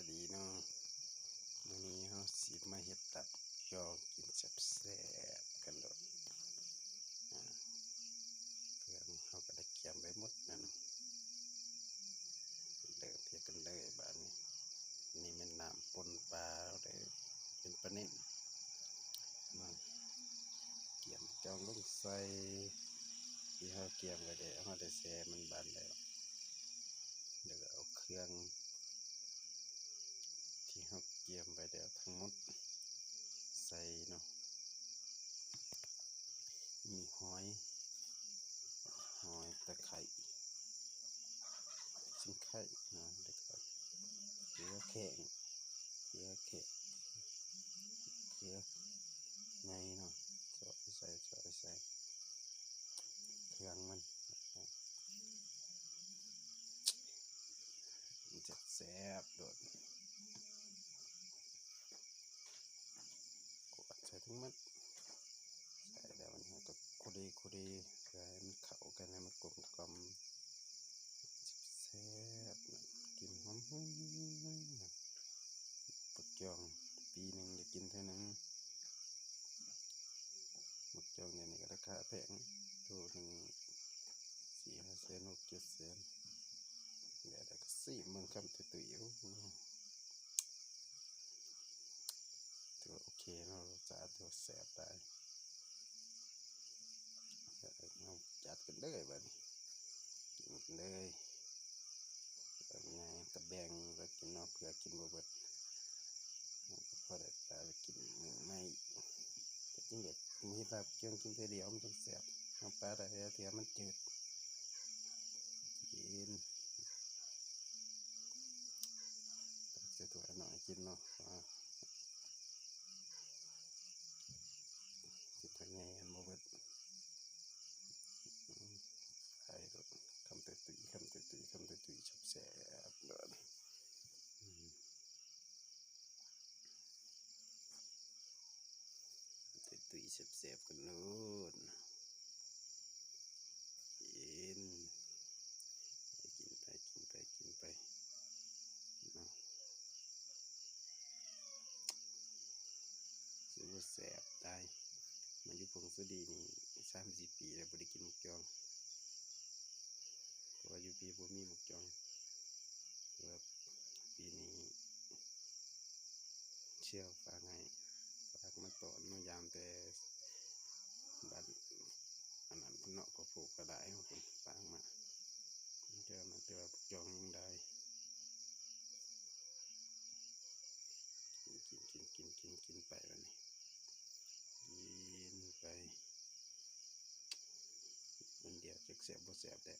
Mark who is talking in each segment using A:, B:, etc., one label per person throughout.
A: ดีเนาะวันนี้เขาสิมาเฮ็ดตับยอกินแซ่บๆกันโดดเครื่องเขาก็ได้เกี่ยมไปหมดนั่นเดิมเพียกันเลยบ้านนี้นี่มันน้ำปนปลาเลยเป็นปลาเน่นมาเกี่ยมจองลงใส่ที่เขาเกี่ยมไปเดี๋ยวเขาได้แซ่มันบานแล้วเดี๋ยวเอาเครื่องที่เขาเกี่ยมไปเดี๋ยวทั้งหมดใส่เนาะมีหอยตะไคร้ชิ้นไข่นะเด็กก็เกลือแข็งเกลือไงเนาะใส่เครื่องมันจะแซ่บโดดกดใส่ทั้งหมดใส่แล้วมันก็คุดีเพื่อให้มันเข้ากันให้มันกลมกล่อมแซ่บกินหอมปักจองปีหนึ่งได้กินเท่านั้นปักจองเนี่ยก็ราคาแพงตัวหนึ่ง4-5 แสน6-7 แสนเดี๋ยวก็40,000คำตุ๋ยถือว่าโอเคเนาะรสชาติถือแซ่บได้เราจัดกันเลยบ้านี้กินกันเลยแบบไงตะแบงก็กินเนาะเพื่อกินบ่เบิดพอได้ปลาไปกินไม่แต่จริงเด็ดมีปลาเกี่ยงกินเท่าเดียวมันจะแซ่บเอาปลาได้เทียมันจืดกินตักตัวหน่อยกินเนาะกินทางไงอันบ่เบิดไอ้รถคำตุยชับแซ่บเลยตุยแซ่บกันนู่นกินไปเนาะถือว่าแซ่บได้มาอยู่พงศดีนี่30 ปีแล้วบ่ได้กินหมกจองเพราะว่าอยู่ปีบ่มีหมกจองเพราะว่าปีนี้เชี่ยวฝากมาตอนมายามแต่บ้านอันนั้นเนาะก็ผูกกระไดของคนฝากมาเจอมาเจอหมกจองยังได้กินไปแล้วนี่กินไปมันเดียวจะแสบบ่แสบแต่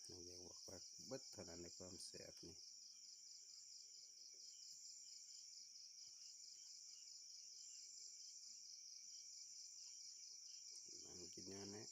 A: เราอยากบอกว่าเบิดเท่านั้นในความแสบนี่มันกินเนื้อนะ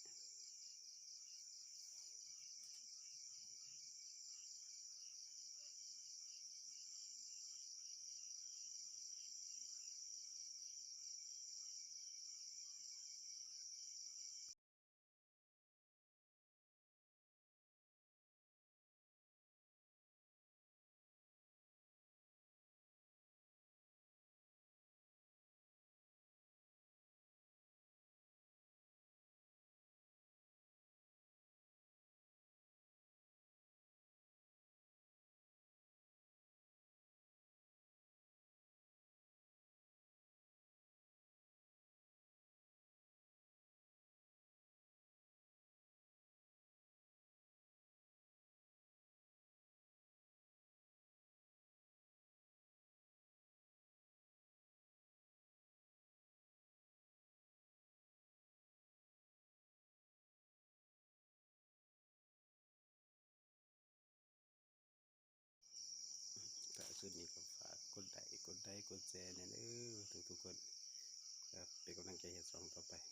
A: แต่ชุดนี้ก็ฝากกดไลค์กดแชร์เนี่ยทุกคนครับเป็นกำลังใจให้ช่องต่อไป